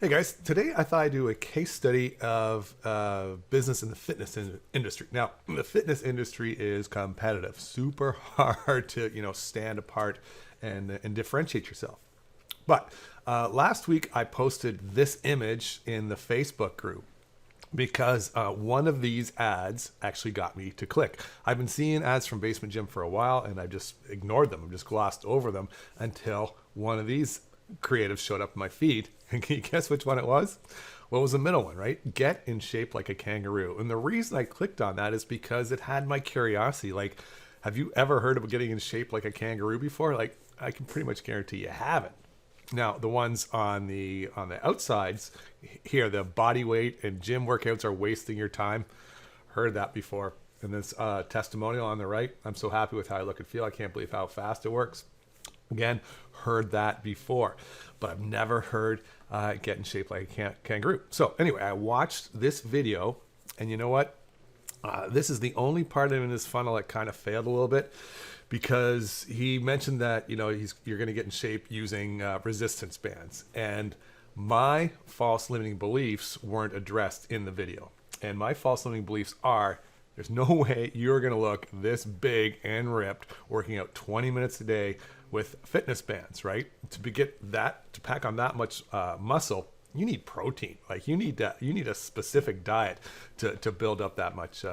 Hey guys, today I thought I'd do a case study of business in the fitness industry. Now, the fitness industry is competitive, super hard to stand apart and differentiate yourself. But last week I posted this image in the Facebook group because one of these ads actually got me to click. I've been seeing ads from Basement Gym for a while, and I just ignored them. I just glossed over them until one of these creatives showed up in my feed. And can you guess which one it was? Well, it was the middle one, right? Get in shape like a kangaroo. And the reason I clicked on that is because it had my curiosity. Like, have you ever heard of getting in shape like a kangaroo before? Like, I can pretty much guarantee you haven't. Now, the ones on the outsides here, the body weight and gym workouts are wasting your time. Heard that before. And this testimonial on the right, I'm so happy with how I look and feel. I can't believe how fast it works. Again, heard that before, but I've never heard get in shape like a kangaroo. So anyway, I watched this video, and you know what? This is the only part in this funnel that kind of failed a little bit, because he mentioned that you're going to get in shape using resistance bands, and my false limiting beliefs weren't addressed in the video. And my false limiting beliefs are: there's no way you're going to look this big and ripped working out 20 minutes a day with fitness bands, right? To pack on that much muscle, you need protein. Like you need a specific diet to build up that much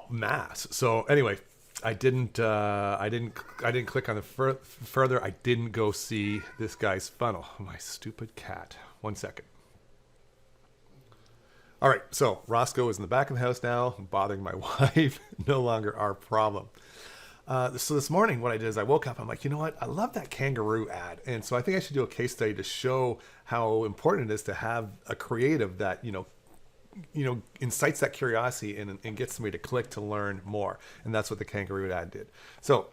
mass. So anyway, I didn't click on the further. I didn't go see this guy's funnel. My stupid cat. 1 second. All right, so Roscoe is in the back of the house now, bothering my wife. No longer our problem. So this morning, what I did is I woke up. I'm like, you know what? I love that kangaroo ad, and so I think I should do a case study to show how important it is to have a creative that incites that curiosity and gets somebody to click to learn more. And that's what the kangaroo ad did. So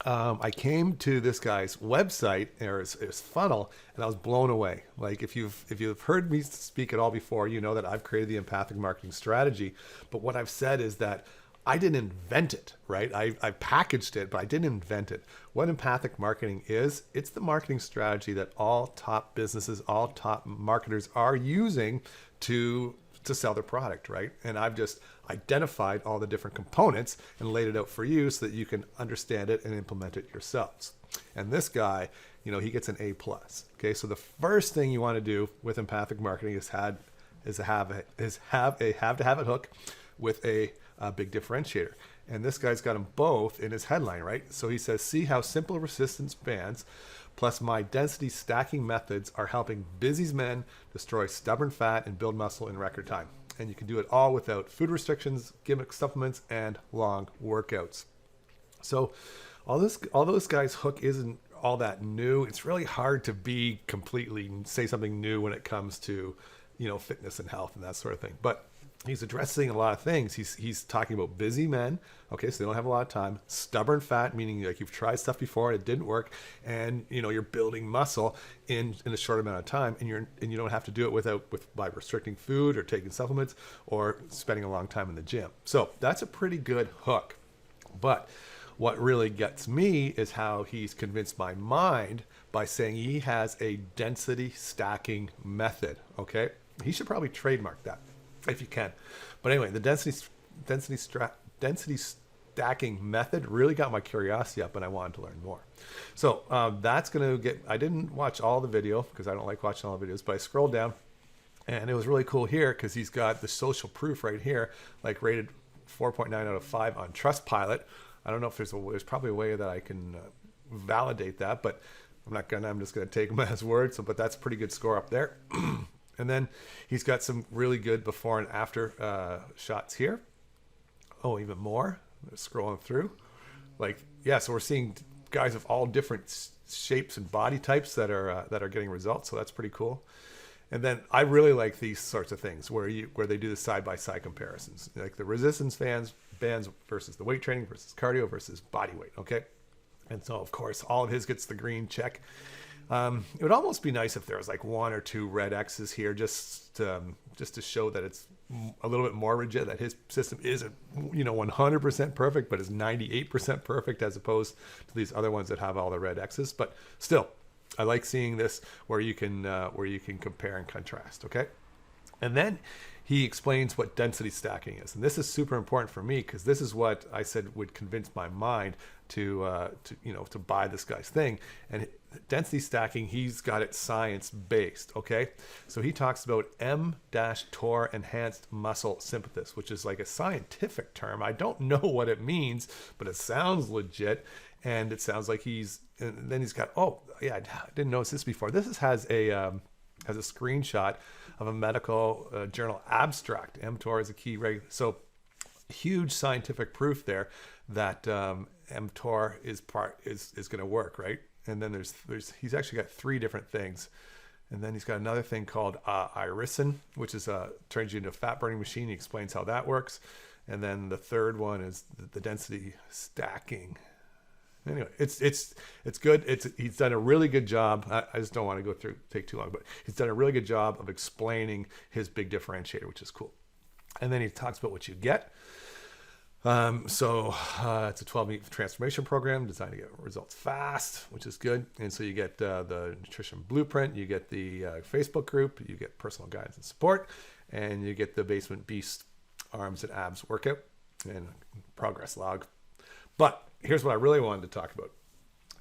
I came to this guy's website or his funnel, and I was blown away. Like if you've heard me speak at all before, you know that I've created the Empathic Marketing Strategy. But what I've said is that I didn't invent it, right? I packaged it, but I didn't invent it. What empathic marketing is, it's the marketing strategy that all top businesses, all top marketers are using to sell their product, right? And I've just identified all the different components and laid it out for you so that you can understand it and implement it yourselves. And this guy, he gets an A+. Okay, so the first thing you want to do with empathic marketing is have it hook with a big differentiator. And this guy's got them both in his headline, right? So he says, see how simple resistance bands plus my density stacking methods are helping busy men destroy stubborn fat and build muscle in record time. And you can do it all without food restrictions, gimmick supplements, and long workouts. So although this guy's hook isn't all that new, it's really hard to say something new when it comes to, fitness and health and that sort of thing. But he's addressing a lot of things. He's talking about busy men, okay, so they don't have a lot of time. Stubborn fat, meaning like you've tried stuff before, it didn't work, and you're building muscle in a short amount of time, and you don't have to do it by restricting food or taking supplements or spending a long time in the gym. So that's a pretty good hook. But what really gets me is how he's convinced my mind by saying he has a density stacking method. Okay, he should probably trademark that if you can. But anyway, the density stacking method really got my curiosity up, and I wanted to learn more. So that's going to get, I didn't watch all the video because I don't like watching all the videos, but I scrolled down, and it was really cool here because he's got the social proof right here, like rated 4.9 out of 5 on Trustpilot. I don't know if there's probably a way that I can validate that, but I'm just going to take him as word. So, but that's a pretty good score up there. And then he's got some really good before and after shots here. Oh, even more. Scrolling through. So we're seeing guys of all different shapes and body types that are getting results. So that's pretty cool. And then I really like these sorts of things where they do the side-by-side comparisons, like the resistance bands versus the weight training versus cardio versus body weight. Okay. And so, of course, all of his gets the green check. It would almost be nice if there was like 1 or 2 red X's here, just to show that it's a little bit more rigid, that his system isn't 100% perfect, but is 98% perfect, as opposed to these other ones that have all the red X's. But still, I like seeing this where you can compare and contrast. Okay. And then he explains what density stacking is. And this is super important for me because this is what I said would convince my mind to buy this guy's thing. And density stacking, he's got it science based. Okay. So he talks about M-TOR enhanced muscle sympathis, which is like a scientific term. I don't know what it means, but it sounds legit. And it sounds like and then he's got, oh yeah, I didn't notice this before. This has a screenshot of a medical journal abstract. mTOR is a key so huge scientific proof there that mTOR is going to work, right? And then he's actually got 3 different things, and then he's got another thing called irisin, which is turns you into a fat burning machine. He explains how that works, and then the third one is the density stacking. Anyway, it's good. He's done a really good job. I just don't want to take too long, but he's done a really good job of explaining his big differentiator, which is cool. And then he talks about what you get. It's a 12-week transformation program designed to get results fast, which is good. And so you get the nutrition blueprint, you get the Facebook group, you get personal guidance and support, and you get the Basement Beast arms and abs workout and progress log. But here's what I really wanted to talk about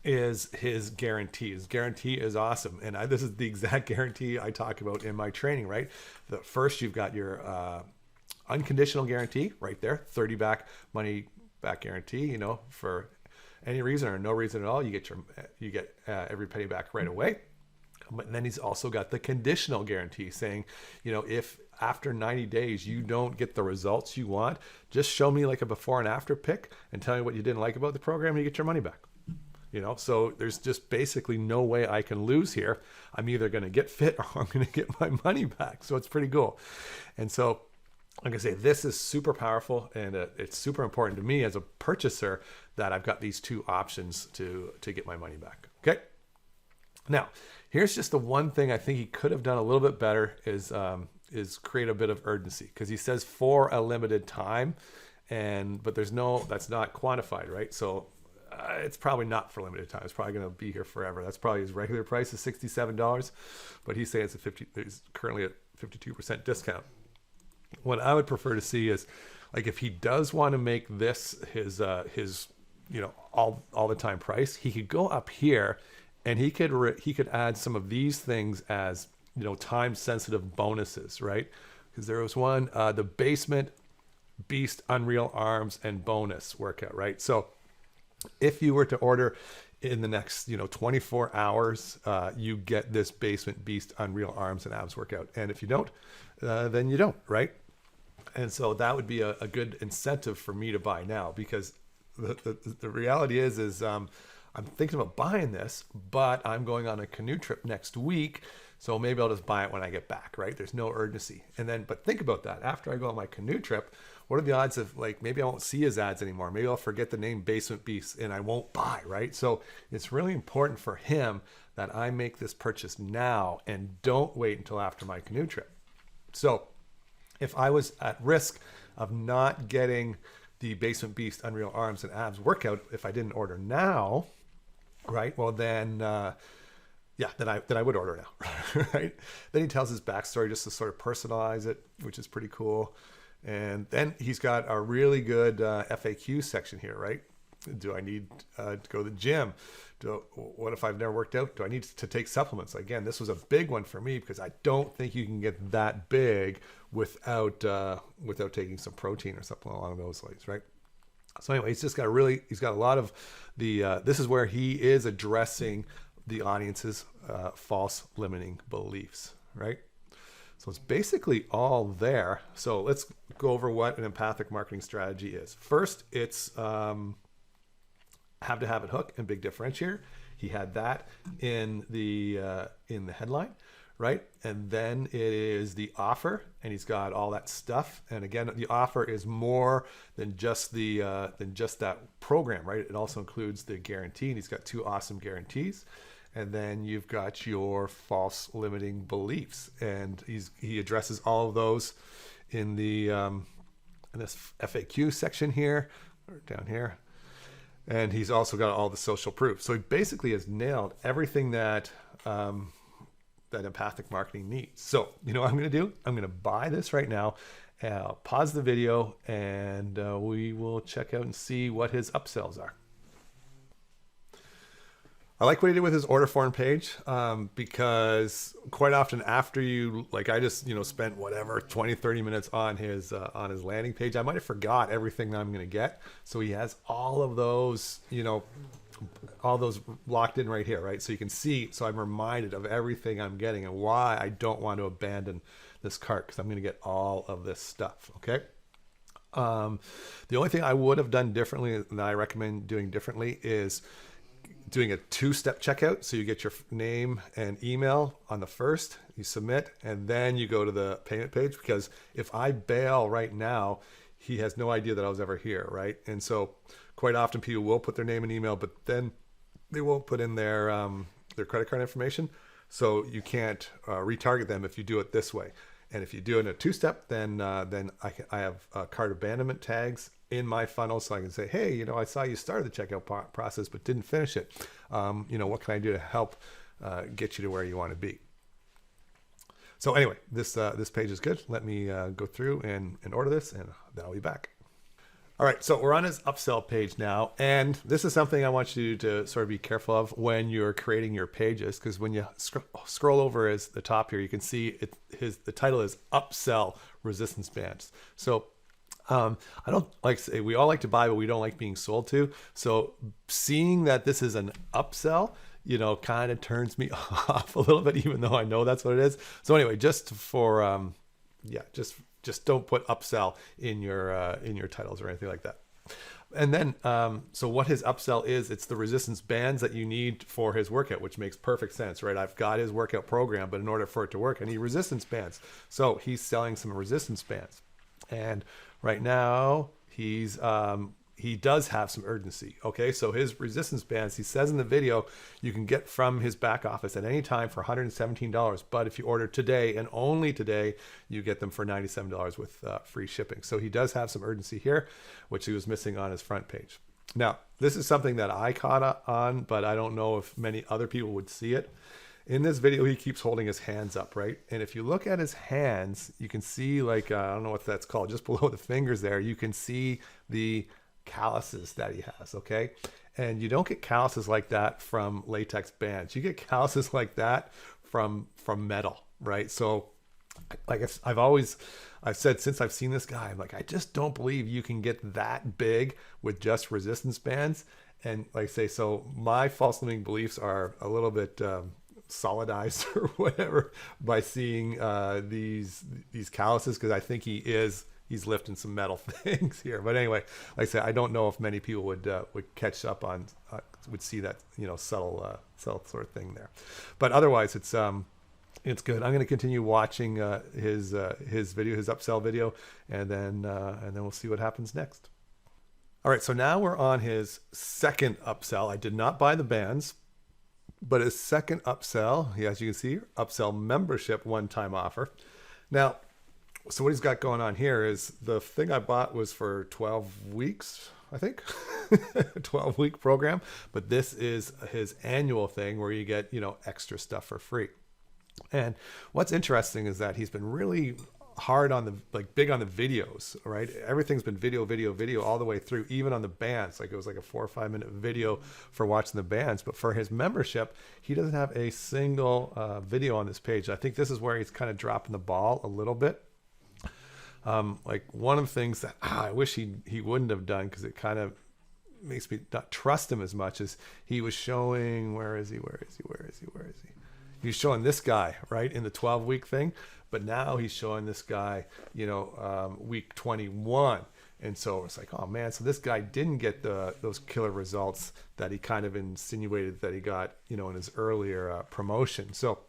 is his guarantee. His guarantee is awesome. And this is the exact guarantee I talk about in my training, right? The first, you've got your unconditional guarantee right there, 30 money back guarantee, for any reason or no reason at all, you get every penny back right away. But then he's also got the conditional guarantee saying, if after 90 days you don't get the results you want, just show me like a before and after pic and tell me what you didn't like about the program and you get your money back. So there's just basically no way I can lose here. I'm either going to get fit or I'm going to get my money back. So it's pretty cool. And so like I say, this is super powerful, and it's super important to me as a purchaser that I've got these 2 options to get my money back. Okay. Now, here's just the one thing I think he could have done a little bit better is create a bit of urgency, because he says for a limited time, but that's not quantified, right? So it's probably not for limited time. It's probably going to be here forever. That's probably his regular price is $67, but he's saying it's currently at 52% discount. What I would prefer to see is, like, if he does want to make this his all the time price, he could go up here and he could add some of these things as time sensitive bonuses, right? Because there was one, the Basement Beast Unreal Arms and bonus workout, right? So if you were to order in the next 24 hours, you get this Basement Beast Unreal Arms and abs workout, and if you don't, then you don't, right? And so that would be a good incentive for me to buy now, because the reality is I'm thinking about buying this, but I'm going on a canoe trip next week, so maybe I'll just buy it when I get back, right? There's no urgency. But think about that. After I go on my canoe trip, what are the odds of, like, maybe I won't see his ads anymore? Maybe I'll forget the name Basement Beast and I won't buy, right? So it's really important for him that I make this purchase now and don't wait until after my canoe trip. So if I was at risk of not getting the Basement Beast Unreal Arms and Abs workout if I didn't order now, right? Well, then I would order now, right? Then he tells his backstory just to sort of personalize it, which is pretty cool. And then he's got a really good FAQ section here, right? Do I need to go to the gym? What if I've never worked out? Do I need to take supplements? Again, this was a big one for me because I don't think you can get that big without taking some protein or something along those lines, right? So anyway, he's got a lot of this is where he is addressing the audience's false limiting beliefs, right? So it's basically all there. So let's go over what an empathic marketing strategy is. First, it's have to have it hook and big differentiator. He had that in the headline, right? And then it is the offer, and he's got all that stuff. And again, the offer is more than just that program, right? It also includes the guarantee, and he's got 2 awesome guarantees. And then you've got your false limiting beliefs, and he addresses all of those in this FAQ section here, or down here. And he's also got all the social proof. So he basically has nailed everything that that empathic marketing needs. So you know what I'm going to do? I'm going to buy this right now. I'll pause the video and we will check out and see what his upsells are. I like what he did with his order form page because quite often after you, like I just, spent whatever, 20, 30 minutes on his landing page. I might have forgot everything that I'm going to get. So he has all of those, all those locked in right here, right? So you can see, so I'm reminded of everything I'm getting and why I don't want to abandon this cart because I'm going to get all of this stuff, okay? The only thing I would have done differently that I recommend doing differently is doing a two-step checkout. So you get your name and email on the first, you submit, and then you go to the payment page, because if I bail right now, he has no idea that I was ever here, right? And so quite often people will put their name and email, but then they won't put in their credit card information. So you can't retarget them if you do it this way. And if you do it in a two-step, then I have cart abandonment tags in my funnel, so I can say, hey, I saw you started the checkout process but didn't finish it. What can I do to help get you to where you want to be? So anyway, this page is good. Let me go through and order this, and then I'll be back. All right, so we're on his upsell page now, and this is something I want you to sort of be careful of when you're creating your pages, because when you scroll over as the top here, you can see the title is Upsell Resistance Bands. So I don't like to say, we all like to buy, but we don't like being sold to. So seeing that this is an upsell, kind of turns me off a little bit, even though I know that's what it is. So anyway, just for, just don't put upsell in your titles or anything like that. And then, so what his upsell is, it's the resistance bands that you need for his workout, which makes perfect sense, right? I've got his workout program, but in order for it to work, I need resistance bands. So he's selling some resistance bands. And right now he does have some urgency. Okay, so his resistance bands, he says in the video, you can get from his back office at any time for $117. But if you order today and only today, you get them for $97 with free shipping. So he does have some urgency here, which he was missing on his front page. Now, this is something that I caught on, but I don't know if many other people would see it. In this video, he keeps holding his hands up, right? And if you look at his hands, you can see I don't know what that's called, just below the fingers there, you can see the calluses that he has, okay? And you don't get calluses like that from latex bands. You get calluses like that from metal, right? So I've said since I've seen this guy, I'm like, I just don't believe you can get that big with just resistance bands. And like I say, so my false limiting beliefs are a little bit solidized or whatever by seeing these calluses, because I think he's lifting some metal things here. But anyway, like I said, I don't know if many people would catch up on would see that subtle sort of thing there. But otherwise, it's good. I'm going to continue watching his video, his upsell video, and then we'll see what happens next. All right, so now we're on his second upsell. I did not buy the bands, but his second upsell, as you can see, upsell membership one-time offer. Now, so what he's got going on here is the thing I bought was for 12 weeks, I think, 12-week program. But this is his annual thing where you get, extra stuff for free. And what's interesting is that he's been really hard on big on the videos, right? Everything's been video all the way through, even on the bands. It was like a 4 or 5 minute video for watching the bands. But for his membership, he doesn't have a single video on this page. I think this is where he's kind of dropping the ball a little bit. One of the things that I wish he wouldn't have done, because it kind of makes me not trust him as much, as he was showing, where is he? He's showing this guy, right, in the 12-week thing, but now he's showing this guy, week 21. And so it's like, oh man, so this guy didn't get those killer results that he kind of insinuated that he got, in his earlier promotion. So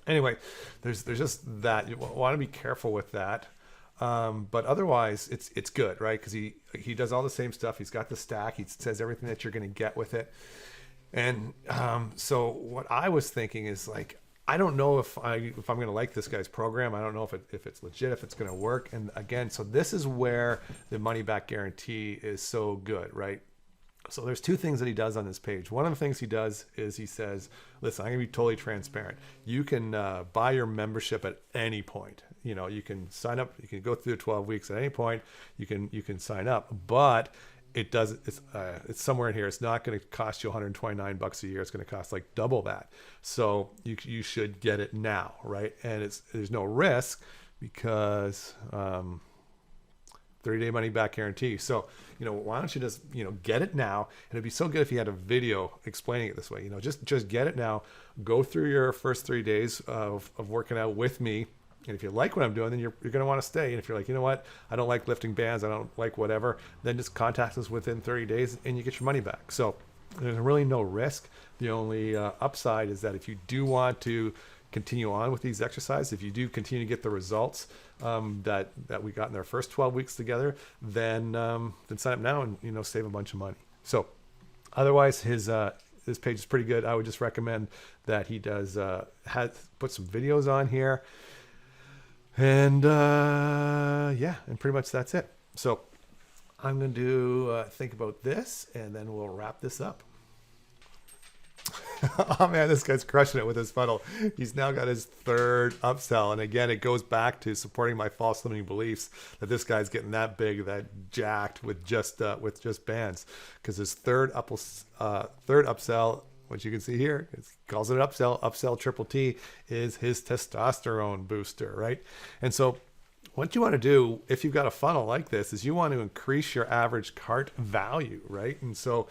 anyway, there's just that. You want to be careful with that. But otherwise it's good, right? Because he does all the same stuff. He's got the stack. He says everything that you're going to get with it. And so what I was thinking is, I don't know if I'm going to like this guy's program. I don't know if it's legit, if it's going to work. And again, so this is where the money back guarantee is so good, right? So there's two things that he does on this page. One of the things he does is he says, listen, I'm going to be totally transparent. You can buy your membership at any point. You know, you can sign up, you can go through the 12 weeks at any point. You can sign up, but it's somewhere in here. It's not going to cost you $129 a year. It's going to cost like double that. So you should get it now, right? And there's no risk because 30-day money back guarantee. So, you know, why don't you just, you know, get it now? And it'd be so good if you had a video explaining it this way. You know, just get it now. Go through your first 3 days of working out with me. And if you like what I'm doing, then you're going to want to stay. And if you're like, you know what, I don't like lifting bands, I don't like whatever, then just contact us within 30 days and you get your money back. So there's really no risk. The only upside is that if you do want to continue on with these exercises, if you do continue to get the results that we got in our first 12 weeks together, then sign up now and, you know, save a bunch of money. So otherwise, his page is pretty good. I would just recommend that he does put some videos on here. And yeah, and pretty much that's it. So I'm going to think about this, and then we'll wrap this up. Oh man, this guy's crushing it with his funnel. He's now got his third upsell. And again, it goes back to supporting my false limiting beliefs that this guy's getting that big, that jacked with just bands. Because his third upsell, which you can see here, it calls it an upsell triple T, is his testosterone booster, right? And so what you want to do if you've got a funnel like this is you want to increase your average cart value, right? And so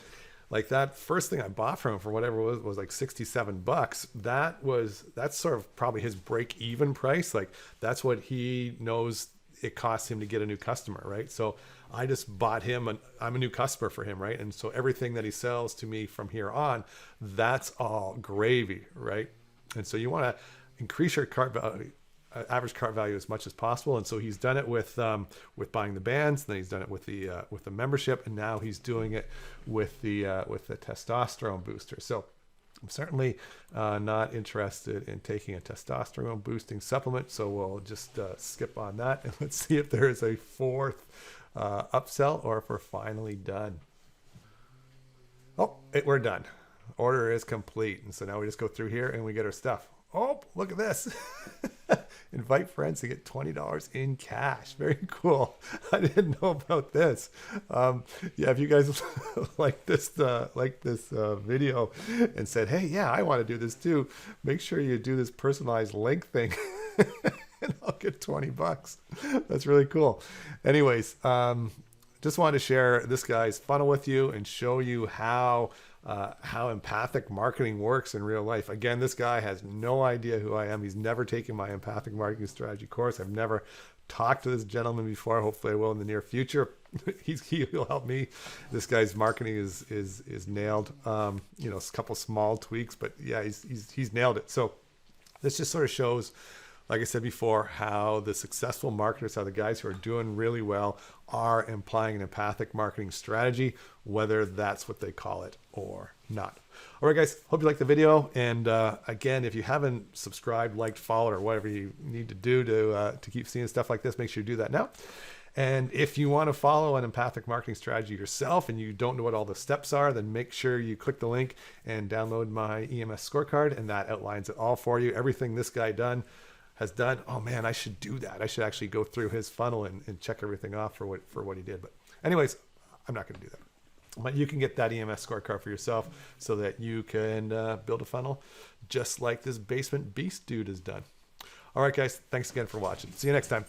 like that first thing I bought from him for whatever it was like $67. That's sort of probably his break even price. Like that's what he knows it costs him to get a new customer, right? So I just bought him, and I'm a new customer for him, right? And so everything that he sells to me from here on, that's all gravy, right? And so you want to increase your cart value, average cart value as much as possible. And so he's done it with buying the bands, then he's done it with the membership, and now he's doing it with the testosterone booster. So I'm certainly not interested in taking a testosterone boosting supplement, so we'll just skip on that, and let's see if there is a fourth upsell or if we're finally done. Oh, we're done. Order is complete, and so now we just go through here and we get our stuff. Oh, look at this. Invite friends to get $20 in cash. Very cool. I didn't know about this. Yeah, if you guys like this video and said, hey, yeah, I want to do this too, make sure you do this personalized link thing and I'll get $20. That's really cool. Anyways, just wanted to share this guy's funnel with you and show you how empathic marketing works in real life. Again, this guy has no idea who I am. He's never taken my Empathic Marketing Strategy course. I've never talked to this gentleman before. Hopefully I will in the near future. He'll help me. This guy's marketing is nailed. You know, a couple small tweaks, but yeah, he's nailed it. So this just sort of shows, like I said before, how the successful marketers, how the guys who are doing really well are applying an empathic marketing strategy, whether that's what they call it or not. All right, guys, hope you liked the video. And again, if you haven't subscribed, liked, followed, or whatever you need to do to keep seeing stuff like this, make sure you do that now. And if you want to follow an empathic marketing strategy yourself and you don't know what all the steps are, then make sure you click the link and download my EMS scorecard, and that outlines it all for you. Everything this guy has done. Oh man, I should do that. I should actually go through his funnel and check everything off for what he did. But anyways, I'm not going to do that. But you can get that EMS scorecard for yourself so that you can build a funnel just like this basement beast dude has done. All right, guys, thanks again for watching. See you next time.